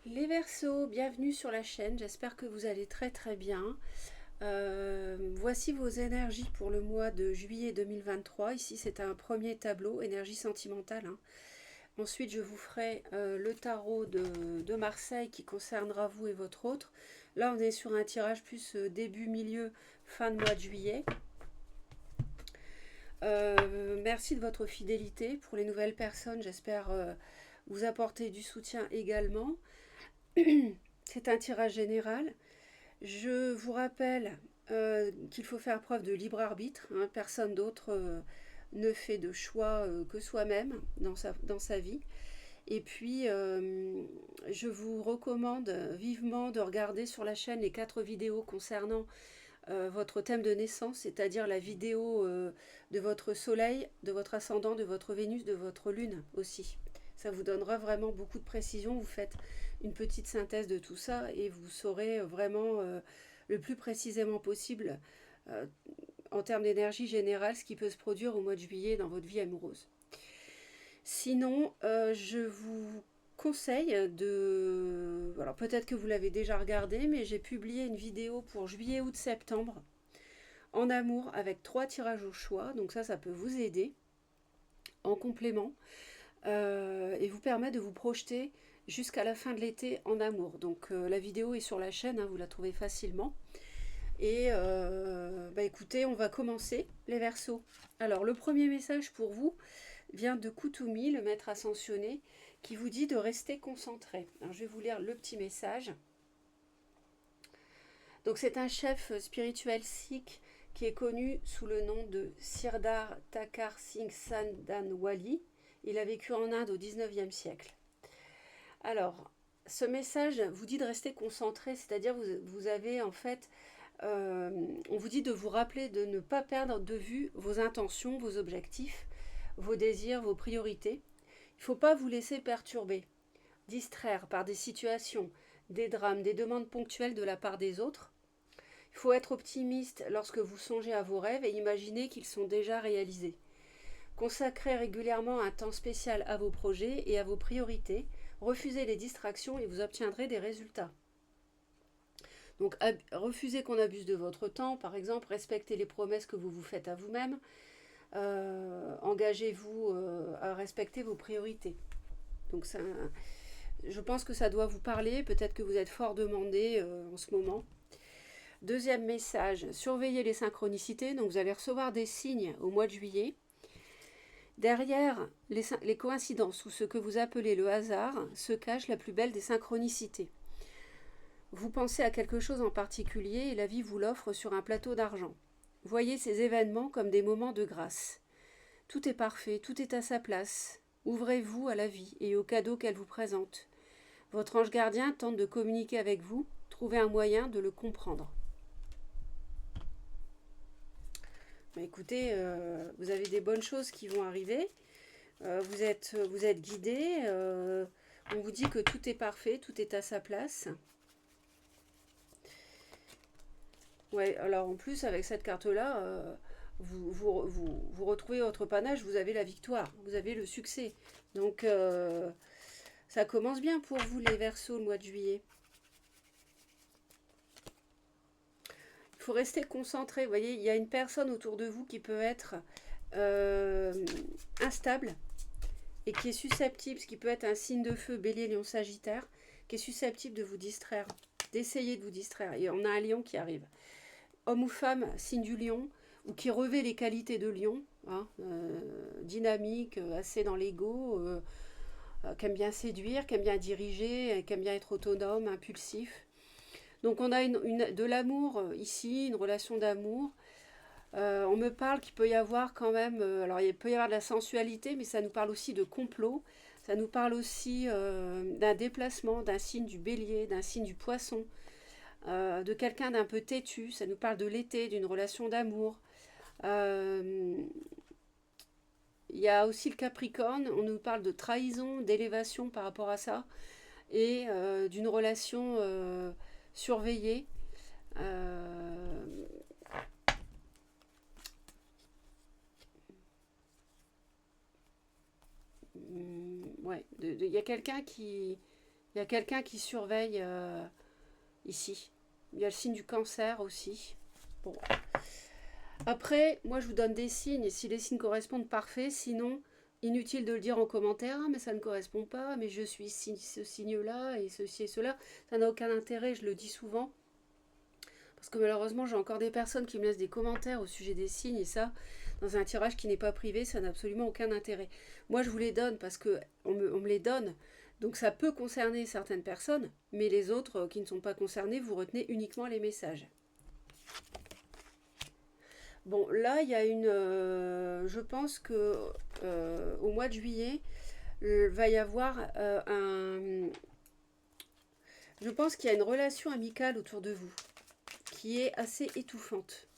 Les Verseaux, bienvenue sur la chaîne, j'espère que vous allez très très bien. Voici vos énergies pour le mois de juillet 2023. Ici c'est un premier tableau, énergie sentimentale, hein. Ensuite je vous ferai le tarot de Marseille qui concernera vous et votre autre. Là on est sur un tirage plus début, milieu, fin de mois de juillet. Merci de votre fidélité pour les nouvelles personnes, j'espère vous apporter du soutien également. C'est un tirage général. Je vous rappelle qu'il faut faire preuve de libre arbitre, hein. Personne d'autre ne fait de choix que soi-même dans sa vie. Et puis, je vous recommande vivement de regarder sur la chaîne les 4 vidéos concernant votre thème de naissance, c'est-à-dire la vidéo de votre soleil, de votre ascendant, de votre Vénus, de votre lune aussi. Ça vous donnera vraiment beaucoup de précision. Vous faites une petite synthèse de tout ça et vous saurez vraiment le plus précisément possible euh, en termes d'énergie générale ce qui peut se produire au mois de juillet dans votre vie amoureuse. Sinon, je vous conseille de... Alors peut-être que vous l'avez déjà regardé, mais j'ai publié une vidéo pour juillet, août, septembre en amour avec 3 tirages au choix. Donc ça peut vous aider en complément et vous permet de vous projeter jusqu'à la fin de l'été en amour. Donc la vidéo est sur la chaîne, hein, vous la trouvez facilement. Et écoutez, on va commencer les Verseaux. Alors le premier message pour vous vient de Koutoumi, le maître ascensionné, qui vous dit de rester concentré. Alors, je vais vous lire le petit message. Donc c'est un chef spirituel sikh qui est connu sous le nom de Sirdar Thakar Singh Sandanwali. Il a vécu en Inde au 19e siècle. Alors, ce message vous dit de rester concentré, c'est-à-dire vous avez en fait, on vous dit de vous rappeler de ne pas perdre de vue vos intentions, vos objectifs, vos désirs, vos priorités. Il ne faut pas vous laisser perturber, distraire par des situations, des drames, des demandes ponctuelles de la part des autres. Il faut être optimiste lorsque vous songez à vos rêves et imaginer qu'ils sont déjà réalisés. Consacrez régulièrement un temps spécial à vos projets et à vos priorités. Refusez les distractions et vous obtiendrez des résultats. Donc refusez qu'on abuse de votre temps, par exemple, respectez les promesses que vous vous faites à vous-même. Engagez-vous à respecter vos priorités. Donc je pense que ça doit vous parler, peut-être que vous êtes fort demandé en ce moment. Deuxième message, surveillez les synchronicités. Donc vous allez recevoir des signes au mois de juillet. Derrière les coïncidences ou ce que vous appelez le hasard se cache la plus belle des synchronicités. Vous pensez à quelque chose en particulier et la vie vous l'offre sur un plateau d'argent. Voyez ces événements comme des moments de grâce. Tout est parfait, tout est à sa place. Ouvrez-vous à la vie et aux cadeaux qu'elle vous présente. Votre ange gardien tente de communiquer avec vous, trouvez un moyen de le comprendre. Écoutez, vous avez des bonnes choses qui vont arriver. Vous êtes guidé. On vous dit que tout est parfait, tout est à sa place. Ouais, alors en plus, avec cette carte-là, vous retrouvez votre panache, vous avez la victoire, vous avez le succès. Donc, ça commence bien pour vous, les Verseaux, le mois de juillet. Il faut rester concentré. Vous voyez, il y a une personne autour de vous qui peut être instable et qui est susceptible, ce qui peut être un signe de feu, bélier, lion, sagittaire, qui est susceptible de vous distraire, d'essayer de vous distraire. Et on a un lion qui arrive. Homme ou femme, signe du lion, ou qui revêt les qualités de lion, hein, dynamique, assez dans l'ego, qui aime bien séduire, qui aime bien diriger, qui aime bien être autonome, impulsif. Donc on a de l'amour ici, une relation d'amour. On me parle qu'il peut y avoir quand même, alors il peut y avoir de la sensualité, mais ça nous parle aussi de complot. Ça nous parle aussi d'un déplacement, d'un signe du bélier, d'un signe du poisson, de quelqu'un d'un peu têtu. Ça nous parle de l'été, d'une relation d'amour. Il y a aussi le Capricorne. On nous parle de trahison, d'élévation par rapport à ça, et d'une relation surveillée. Ouais, il y a quelqu'un qui Il y a quelqu'un qui surveille ici. Il y a le signe du cancer aussi. Bon. Après, moi je vous donne des signes, et si les signes correspondent, parfait. Sinon, inutile de le dire en commentaire, ah, mais ça ne correspond pas, mais je suis ce signe-là, et ceci et cela. Ça n'a aucun intérêt, je le dis souvent. Parce que malheureusement, j'ai encore des personnes qui me laissent des commentaires au sujet des signes, et ça, dans un tirage qui n'est pas privé, ça n'a absolument aucun intérêt. Moi, je vous les donne parce que on me les donne, donc ça peut concerner certaines personnes, mais les autres qui ne sont pas concernés, vous retenez uniquement les messages. Bon, là, il y a une... je pense que au mois de juillet, va y avoir un... Je pense qu'il y a une relation amicale autour de vous qui est assez étouffante.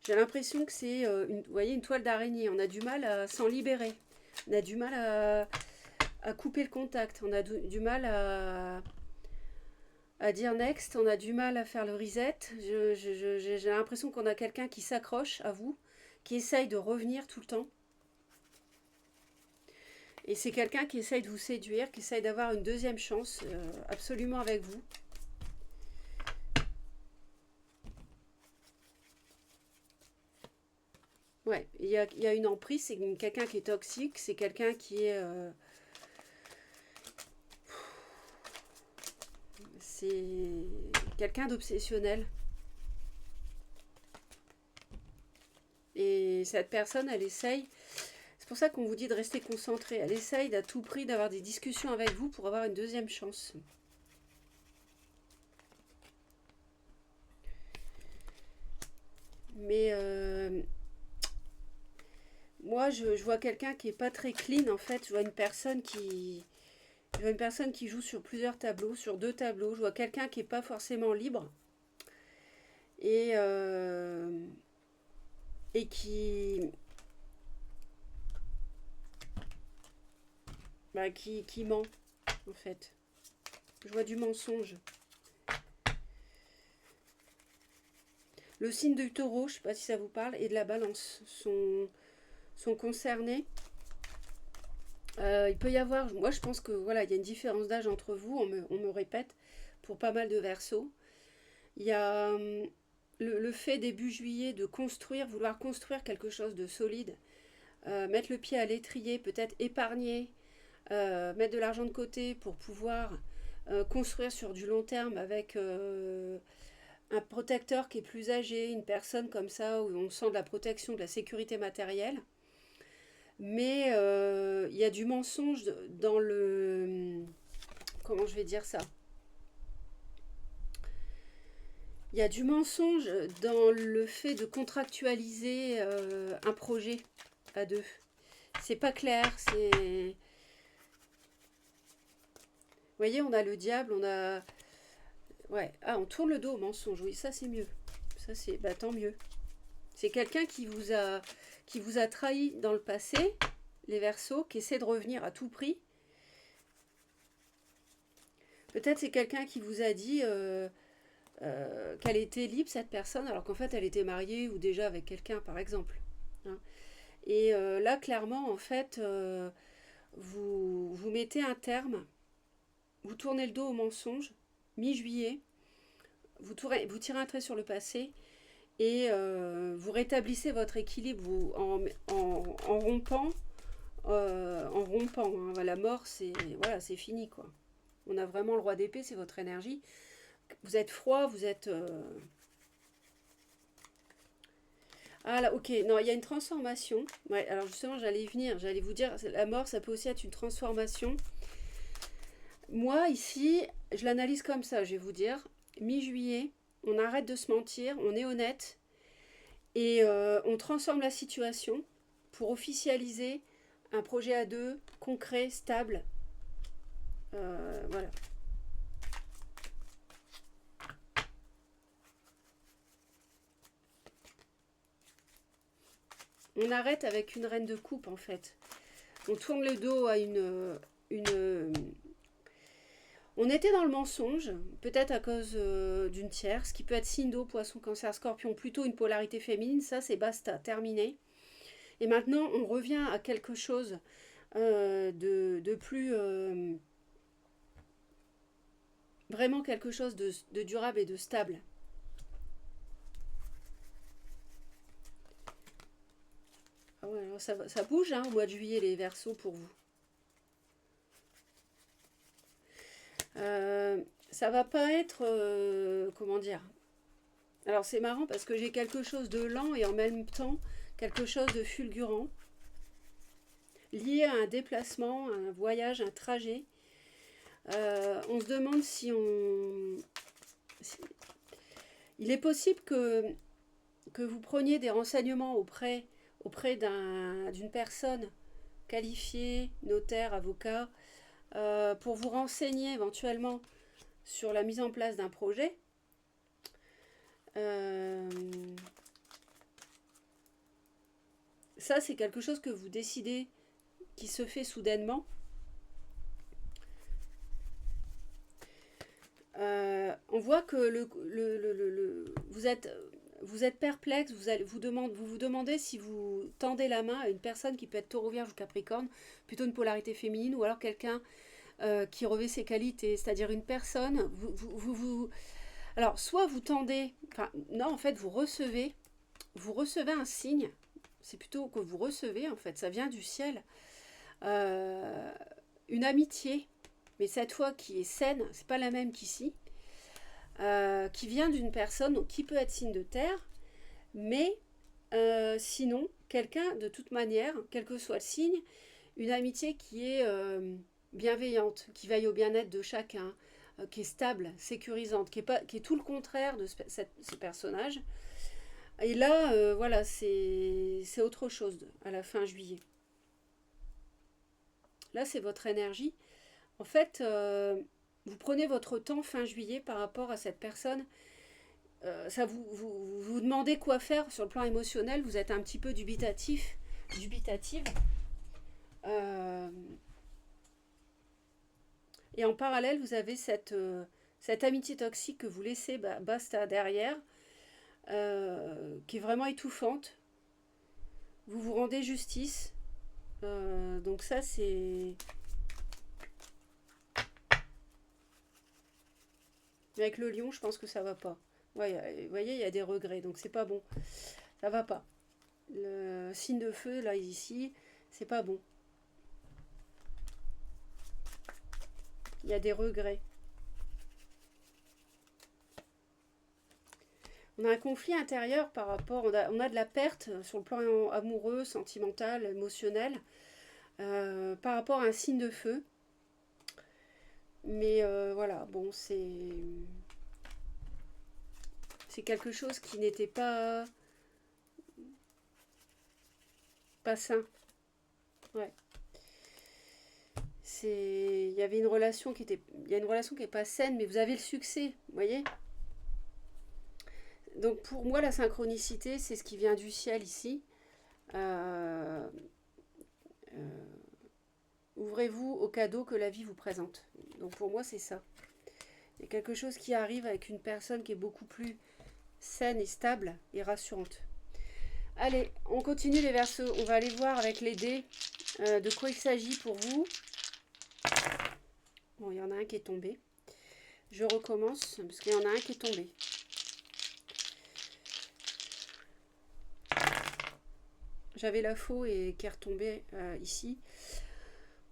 J'ai l'impression que c'est, vous voyez, une toile d'araignée. On a du mal à s'en libérer. On a du mal à couper le contact. On a du mal à dire next. On a du mal à faire le reset. J'ai l'impression qu'on a quelqu'un qui s'accroche à vous, qui essaye de revenir tout le temps. Et c'est quelqu'un qui essaye de vous séduire, qui essaye d'avoir une deuxième chance absolument avec vous. Ouais, il y a une emprise, c'est quelqu'un qui est toxique, c'est quelqu'un qui est... c'est quelqu'un d'obsessionnel. Et cette personne, elle essaye... C'est pour ça qu'on vous dit de rester concentré. Elle essaye à tout prix d'avoir des discussions avec vous pour avoir une deuxième chance. Mais... moi, je vois quelqu'un qui est pas très clean, en fait. Je vois une personne qui... Je vois une personne qui joue sur plusieurs tableaux, sur 2 tableaux. Je vois quelqu'un qui est pas forcément libre. Et... et qui ment, en fait. Je vois du mensonge. Le signe du taureau, je ne sais pas si ça vous parle, et de la balance sont concernés. Il peut y avoir, moi je pense que voilà, il y a une différence d'âge entre vous, on me répète, pour pas mal de versos. Il y a le fait début juillet de construire, vouloir construire quelque chose de solide, mettre le pied à l'étrier, peut-être épargner, mettre de l'argent de côté pour pouvoir construire sur du long terme avec un protecteur qui est plus âgé, une personne comme ça où on sent de la protection, de la sécurité matérielle. Mais il y a du mensonge dans le... Comment je vais dire ça? Il y a du mensonge dans le fait de contractualiser un projet à 2. C'est pas clair, c'est... Vous voyez, on a le diable, on a... Ouais, ah, on tourne le dos au mensonge, oui, ça c'est mieux. Ça c'est... Bah tant mieux. C'est quelqu'un qui vous a trahi dans le passé, les Verseaux, qui essaie de revenir à tout prix. Peut-être c'est quelqu'un qui vous a dit qu'elle était libre, cette personne, alors qu'en fait elle était mariée ou déjà avec quelqu'un, par exemple. Hein. Et là, clairement, en fait, vous mettez un terme, vous tournez le dos au mensonge, mi-juillet, vous tirez un trait sur le passé et vous rétablissez votre équilibre en rompant. Hein. La mort, c'est voilà, c'est fini, quoi. On a vraiment le roi d'épée, c'est votre énergie. Vous êtes froid, vous êtes... Ah là, ok, non, il y a une transformation. Ouais, alors justement, j'allais y venir, j'allais vous dire, la mort, ça peut aussi être une transformation. Moi, ici, je l'analyse comme ça, je vais vous dire. Mi-juillet, on arrête de se mentir, on est honnête, et on transforme la situation pour officialiser un projet à 2, concret, stable. Voilà. On arrête avec une reine de coupe, en fait. On tourne le dos à une... On était dans le mensonge, peut-être à cause d'une tierce, qui peut être signe d'eau, poisson, cancer, scorpion, plutôt une polarité féminine, ça c'est basta, terminé. Et maintenant, on revient à quelque chose de plus... vraiment quelque chose de durable et de stable. Ah ouais, alors ça bouge hein, au mois de juillet les Verseaux pour vous. Ça va pas être, comment dire. Alors c'est marrant parce que j'ai quelque chose de lent et en même temps quelque chose de fulgurant, lié à un déplacement, un voyage, un trajet. On se demande si on... Il est possible que vous preniez des renseignements auprès d'une personne qualifiée, notaire, avocat, pour vous renseigner éventuellement sur la mise en place d'un projet. Ça, c'est quelque chose que vous décidez qui se fait soudainement. On voit que vous êtes perplexe, vous vous demandez si vous tendez la main à une personne qui peut être Taureau, Vierge ou Capricorne, plutôt une polarité féminine, ou alors quelqu'un qui revêt ses qualités, c'est-à-dire une personne, alors soit vous tendez, enfin non en fait vous recevez un signe, c'est plutôt que vous recevez en fait, ça vient du ciel, une amitié, mais cette fois qui est saine, c'est pas la même qu'ici, qui vient d'une personne, donc qui peut être signe de terre, mais sinon, quelqu'un de toute manière, quel que soit le signe, une amitié qui est bienveillante, qui veille au bien-être de chacun, qui est stable, sécurisante, qui est tout le contraire de ce personnage. Et là, voilà, c'est autre chose à la fin juillet. Là, c'est votre énergie. En fait, vous prenez votre temps fin juillet par rapport à cette personne. Ça vous demandez quoi faire sur le plan émotionnel. Vous êtes un petit peu dubitative. Euh, et en parallèle, vous avez cette amitié toxique que vous laissez basta derrière, qui est vraiment étouffante. Vous vous rendez justice. Donc ça, c'est... Avec le lion, je pense que ça va pas. Ouais, vous voyez, il y a des regrets, donc c'est pas bon. Ça va pas. Le signe de feu, là, ici, c'est pas bon. Il y a des regrets. On a un conflit intérieur par rapport... On a de la perte sur le plan amoureux, sentimental, émotionnel, par rapport à un signe de feu. Mais voilà, bon, c'est quelque chose qui n'était pas sain. Ouais. Il y avait une relation qui est pas saine, mais vous avez le succès, vous voyez. Donc pour moi, la synchronicité, c'est ce qui vient du ciel ici. Euh, euh, Ouvrez-vous aux cadeaux que la vie vous présente. Donc pour moi, c'est ça. Il y a quelque chose qui arrive avec une personne qui est beaucoup plus saine et stable et rassurante. Allez, on continue les Verseaux. On va aller voir avec les dés de quoi il s'agit pour vous. Bon, il y en a un qui est tombé. Je recommence parce qu'il y en a un qui est tombé. J'avais la faux et qui est retombée ici.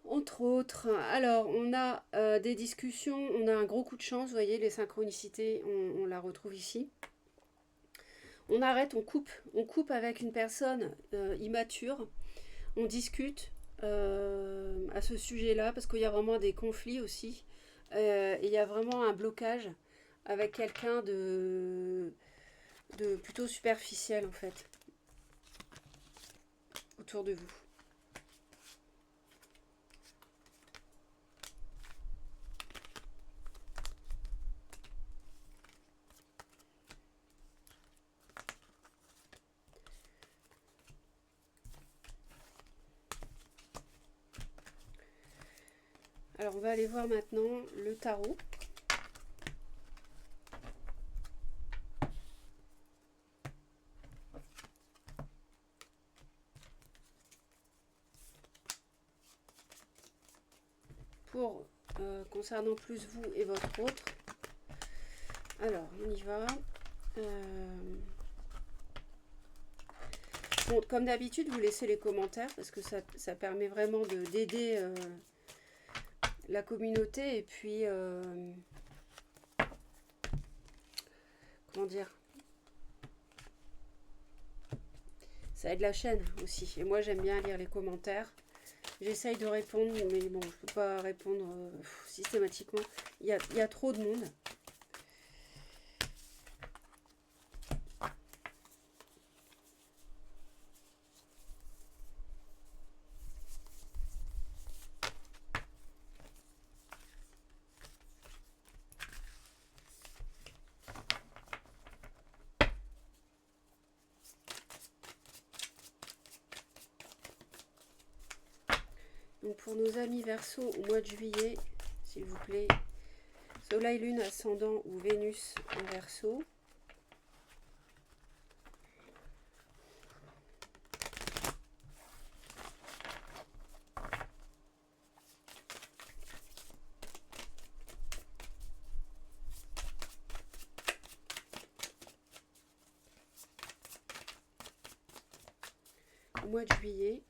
Entre autres, alors on a des discussions, on a un gros coup de chance, vous voyez, les synchronicités, on la retrouve ici. On arrête, on coupe avec une personne immature, on discute à ce sujet-là, parce qu'il y a vraiment des conflits aussi, et il y a vraiment un blocage avec quelqu'un de plutôt superficiel en fait, autour de vous. Alors on va aller voir maintenant le tarot. Pour concernant plus vous et votre autre. Alors, on y va. Bon, comme d'habitude, vous laissez les commentaires parce que ça permet vraiment d'aider la communauté et puis, comment dire, ça aide la chaîne aussi. Et moi, j'aime bien lire les commentaires. J'essaye de répondre, mais bon, je ne peux pas répondre systématiquement. Il y a trop de monde. Donc pour nos amis Verseau au mois de juillet, s'il vous plaît, Soleil, Lune, Ascendant ou Vénus en Verseau. Au mois de juillet.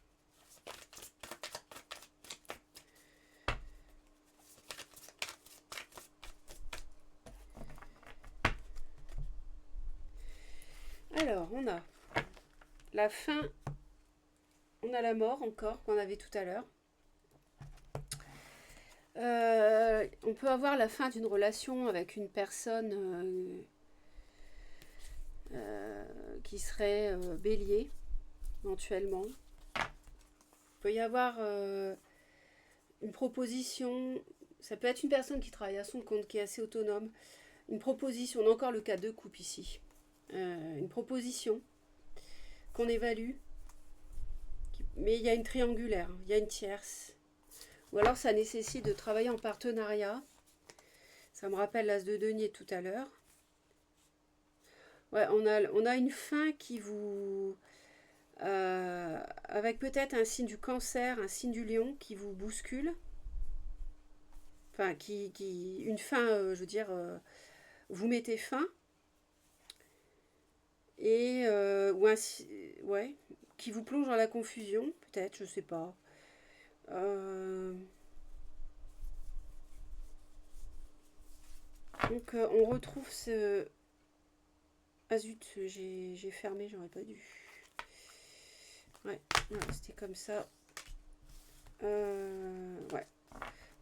Alors, on a la fin, on a la mort encore, qu'on avait tout à l'heure. On peut avoir la fin d'une relation avec une personne qui serait bélier, éventuellement. Il peut y avoir une proposition, ça peut être une personne qui travaille à son compte, qui est assez autonome. Une proposition, on a encore le cas de couple ici. Une proposition qu'on évalue, mais il y a une triangulaire, il y a une tierce. Ou alors ça nécessite de travailler en partenariat. Ça me rappelle l'as de denier tout à l'heure. Ouais, on a une fin qui vous... avec peut-être un signe du cancer, un signe du lion qui vous bouscule. Enfin, une fin, je veux dire, vous mettez fin. Et ou ouais, qui vous plonge dans la confusion, peut-être, je sais pas. Donc on retrouve ce... Ah zut, j'ai fermé, j'aurais pas dû. Ouais, c'était comme ça. Ouais.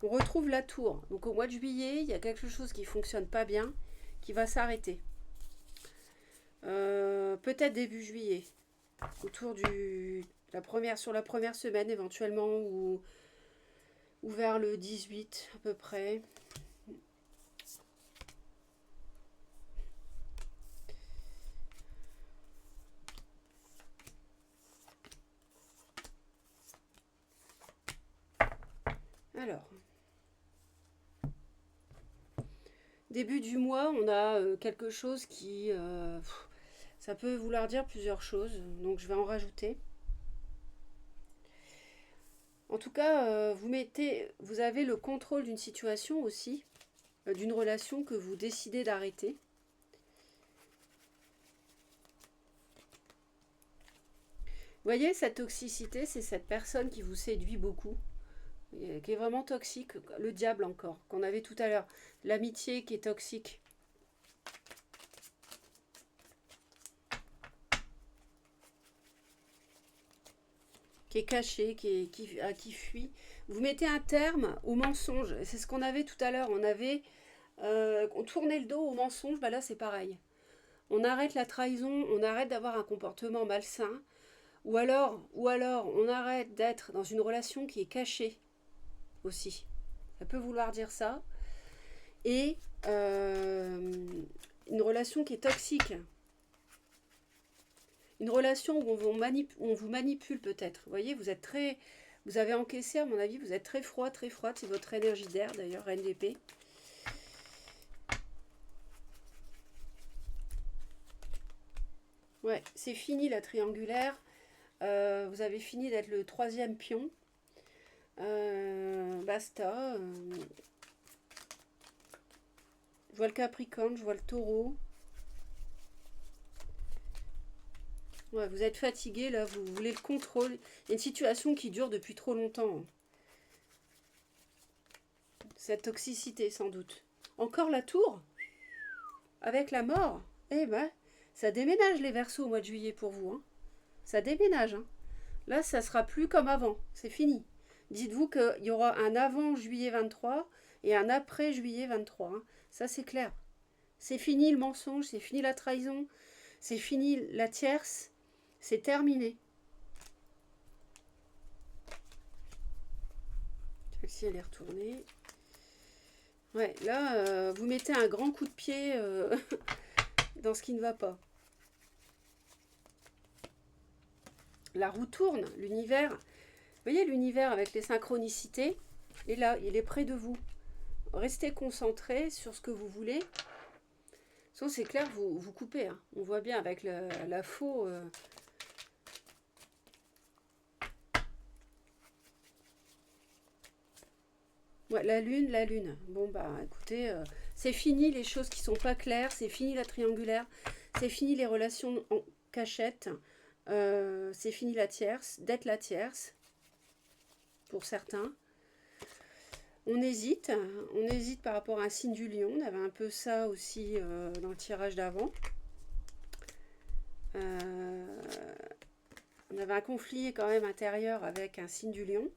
On retrouve la tour. Donc au mois de juillet, il y a quelque chose qui fonctionne pas bien, qui va s'arrêter. Peut-être début juillet, autour sur la première semaine éventuellement, ou vers le 18 à peu près. Alors, début du mois, on a quelque chose qui... ça peut vouloir dire plusieurs choses, donc je vais en rajouter. En tout cas, vous avez le contrôle d'une situation aussi, d'une relation que vous décidez d'arrêter. Vous voyez, cette toxicité, c'est cette personne qui vous séduit beaucoup, qui est vraiment toxique, le diable encore, qu'on avait tout à l'heure, l'amitié qui est toxique. Qui est caché, qui fuit. Vous mettez un terme au mensonge. C'est ce qu'on avait tout à l'heure. On tournait le dos au mensonge. Bah là, c'est pareil. On arrête la trahison. On arrête d'avoir un comportement malsain. Ou alors, on arrête d'être dans une relation qui est cachée aussi. Ça peut vouloir dire ça. Et une relation qui est toxique. Une relation où on vous manipule peut-être. Vous voyez, vous avez encaissé, à mon avis, vous êtes très froide. C'est votre énergie d'air, d'ailleurs, Reine d'épée. Ouais, c'est fini la triangulaire. Vous avez fini d'être le 3e pion. Basta. Je vois le Capricorne, je vois le Taureau. Ouais, vous êtes fatigué là, vous voulez le contrôle. Il y a une situation qui dure depuis trop longtemps. Cette toxicité sans doute. Encore la tour avec la mort. Eh ben, ça déménage les Verseaux au mois de juillet pour vous. Hein. Ça déménage. Hein. Là, ça sera plus comme avant. C'est fini. Dites-vous qu'il y aura un avant juillet 23 et un après juillet 23. Hein. Ça, c'est clair. C'est fini le mensonge, c'est fini la trahison, c'est fini la tierce. C'est terminé. Celle-ci, elle est retournée. Ouais, là, vous mettez un grand coup de pied dans ce qui ne va pas. La roue tourne, l'univers. Vous voyez l'univers avec les synchronicités. Et là, il est près de vous. Restez concentré sur ce que vous voulez. Sinon, c'est clair, vous coupez. Hein. On voit bien avec la faux... Ouais, la lune. Bon, bah, écoutez, c'est fini les choses qui sont pas claires, c'est fini la triangulaire, c'est fini les relations en cachette, c'est fini la tierce, d'être la tierce, pour certains. On hésite par rapport à un signe du lion, on avait un peu ça aussi dans le tirage d'avant. On avait un conflit quand même intérieur avec un signe du lion.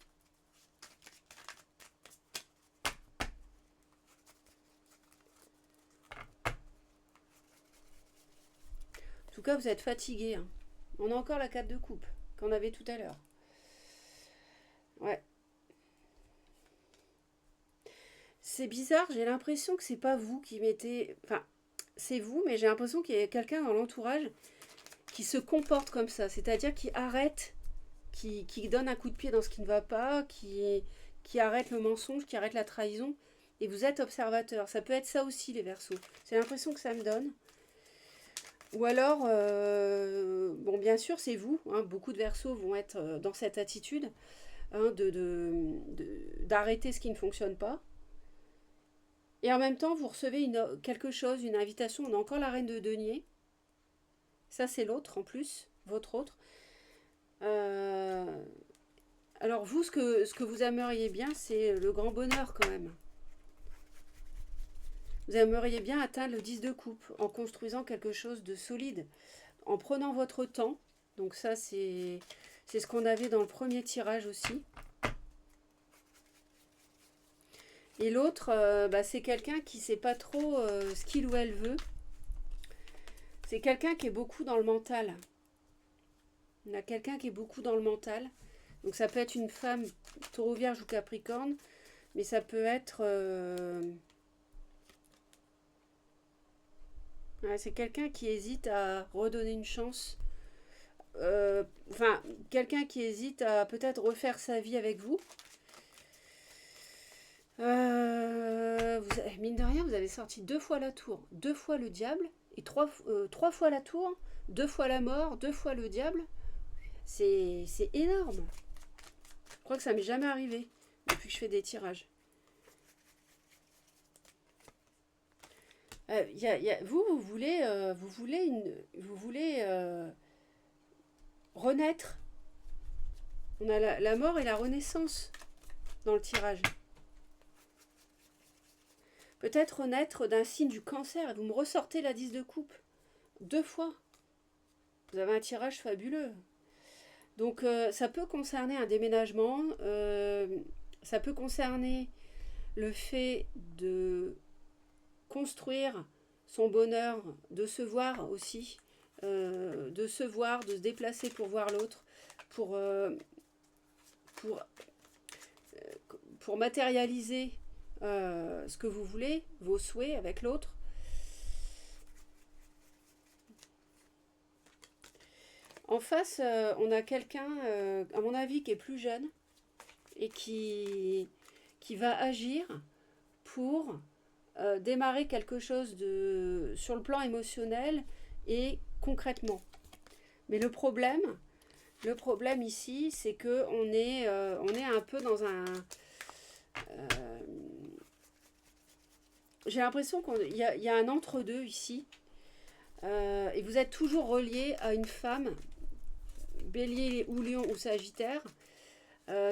En tout cas, vous êtes fatigué. Hein. On a encore la 4 de coupe qu'on avait tout à l'heure. Ouais. C'est bizarre, j'ai l'impression que c'est pas vous qui mettez... Enfin, c'est vous, mais j'ai l'impression qu'il y a quelqu'un dans l'entourage qui se comporte comme ça. C'est-à-dire qui arrête, qui donne un coup de pied dans ce qui ne va pas, qui arrête le mensonge, qui arrête la trahison. Et vous êtes observateur. Ça peut être ça aussi, les Verseaux. C'est l'impression que ça me donne. Ou alors, bon, bien sûr, c'est vous. Hein, beaucoup de Verseaux vont être dans cette attitude hein, d'arrêter ce qui ne fonctionne pas. Et en même temps, vous recevez quelque chose, une invitation. On a encore la reine de denier. Ça, c'est l'autre en plus, votre autre. Alors vous, ce que vous aimeriez bien, c'est le grand bonheur quand même. Vous aimeriez bien atteindre le 10 de coupe en construisant quelque chose de solide, en prenant votre temps. Donc ça, c'est ce qu'on avait dans le premier tirage aussi. Et l'autre, c'est quelqu'un qui ne sait pas trop ce qu'il ou elle veut. C'est quelqu'un qui est beaucoup dans le mental. On a quelqu'un qui est beaucoup dans le mental. Donc ça peut être une femme taureau vierge ou capricorne, mais ça peut être... ouais, c'est quelqu'un qui hésite à redonner une chance. Enfin, quelqu'un qui hésite à peut-être refaire sa vie avec vous. Mine de rien, vous avez sorti 2 fois la tour, 2 fois le diable, et 3 fois la tour, 2 fois la mort, 2 fois le diable. C'est énorme. Je crois que ça m'est jamais arrivé depuis que je fais des tirages. Vous voulez renaître. On a la mort et la renaissance dans le tirage. Peut-être renaître d'un signe du cancer. Et vous me ressortez la 10 de coupe. 2 fois. Vous avez un tirage fabuleux. Donc ça peut concerner un déménagement. Ça peut concerner le fait de construire son bonheur, de se voir aussi. De se voir, de se déplacer pour voir l'autre. Pour matérialiser ce que vous voulez, vos souhaits avec l'autre. En face, on a quelqu'un, à mon avis, qui est plus jeune et qui va agir pour démarrer quelque chose sur le plan émotionnel et concrètement. Mais le problème ici, c'est que on est un peu dans un j'ai l'impression qu'il y a un entre-deux ici. Et vous êtes toujours relié à une femme, bélier ou lion ou sagittaire,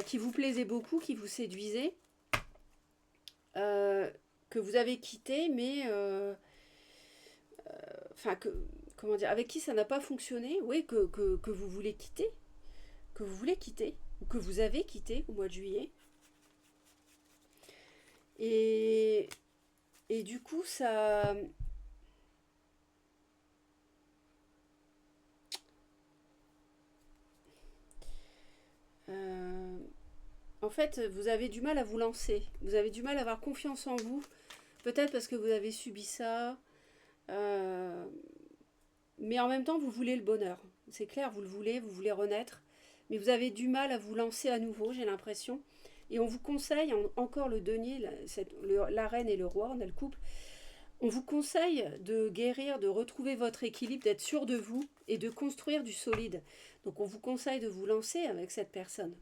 qui vous plaisait beaucoup, qui vous séduisait, euh, que vous avez quitté, mais enfin comment dire, avec qui ça n'a pas fonctionné, oui, que vous voulez quitter, que vous voulez quitter, ou que vous avez quitté au mois de juillet. Et, et du coup, ça, euh, en fait, vous avez du mal à vous lancer, vous avez du mal à avoir confiance en vous, peut-être parce que vous avez subi ça, euh, mais en même temps, vous voulez le bonheur. C'est clair, vous voulez renaître, mais vous avez du mal à vous lancer à nouveau, j'ai l'impression. Et on vous conseille, encore le denier, la reine et le roi, on a le couple, on vous conseille de guérir, de retrouver votre équilibre, d'être sûr de vous et de construire du solide. Donc on vous conseille de vous lancer avec cette personne.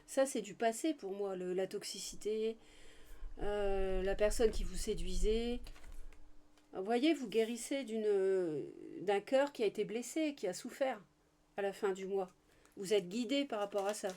Ça, c'est du passé pour moi, la toxicité, la personne qui vous séduisait. Vous voyez, vous guérissez d'un cœur qui a été blessé, qui a souffert à la fin du mois. Vous êtes guidé par rapport à ça.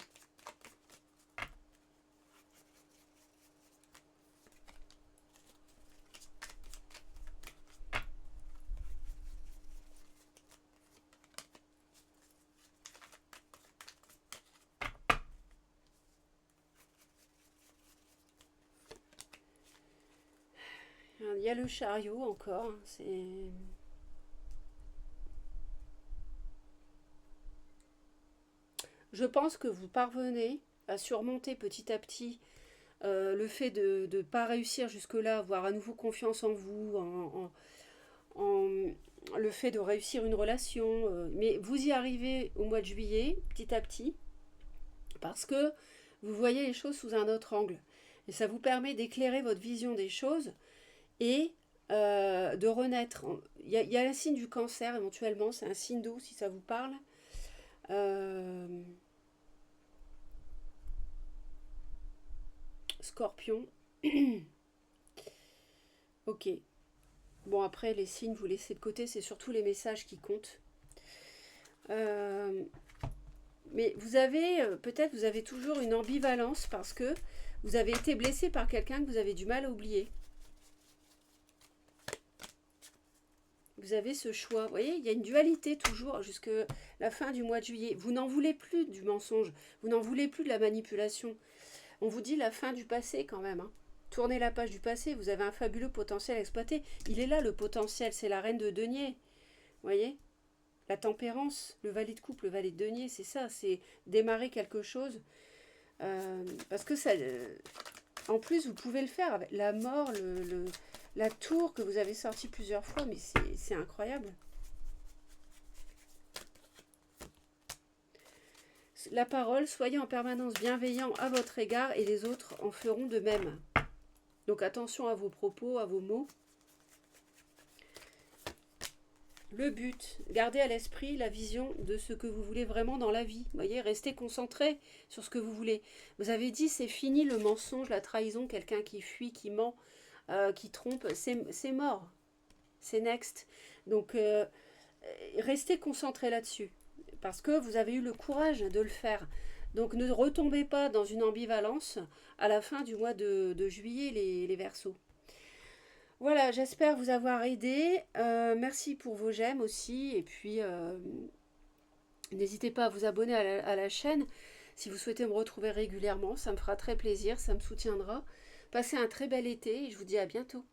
Il y a le chariot encore. Je pense que vous parvenez à surmonter petit à petit le fait de ne pas réussir jusque-là, avoir à nouveau confiance en vous, le fait de réussir une relation. Mais vous y arrivez au mois de juillet, petit à petit, parce que vous voyez les choses sous un autre angle. Et ça vous permet d'éclairer votre vision des choses et de renaître. Il y a un signe du cancer éventuellement, c'est un signe d'eau si ça vous parle. Euh, Scorpion. Ok. Bon, après, les signes, vous laissez de côté, c'est surtout les messages qui comptent. Euh, mais vous avez, peut-être, vous avez toujours une ambivalence parce que vous avez été blessé par quelqu'un que vous avez du mal à oublier. Vous avez ce choix. Vous voyez, il y a une dualité toujours jusqu'à la fin du mois de juillet. Vous n'en voulez plus du mensonge. Vous n'en voulez plus de la manipulation. On vous dit la fin du passé quand même. Hein. Tournez la page du passé. Vous avez un fabuleux potentiel à exploiter. Il est là le potentiel. C'est la reine de denier. Vous voyez, la tempérance, le valet de coupe, le valet de denier, c'est ça. C'est démarrer quelque chose. Parce que ça... en plus, vous pouvez le faire avec la mort, la tour que vous avez sorti plusieurs fois, mais c'est incroyable. La parole, soyez en permanence bienveillant à votre égard et les autres en feront de même. Donc attention à vos propos, à vos mots. Le but, gardez à l'esprit la vision de ce que vous voulez vraiment dans la vie. Vous voyez, restez concentré sur ce que vous voulez. Vous avez dit, c'est fini le mensonge, la trahison, quelqu'un qui fuit, qui ment, qui trompe, c'est mort. C'est next. Donc, restez concentré là-dessus. Parce que vous avez eu le courage de le faire. Donc, ne retombez pas dans une ambivalence à la fin du mois de juillet, les Verseaux. Voilà, j'espère vous avoir aidé. Merci pour vos j'aime aussi. Et puis, n'hésitez pas à vous abonner à la chaîne si vous souhaitez me retrouver régulièrement. Ça me fera très plaisir, ça me soutiendra. Passez un très bel été et je vous dis à bientôt.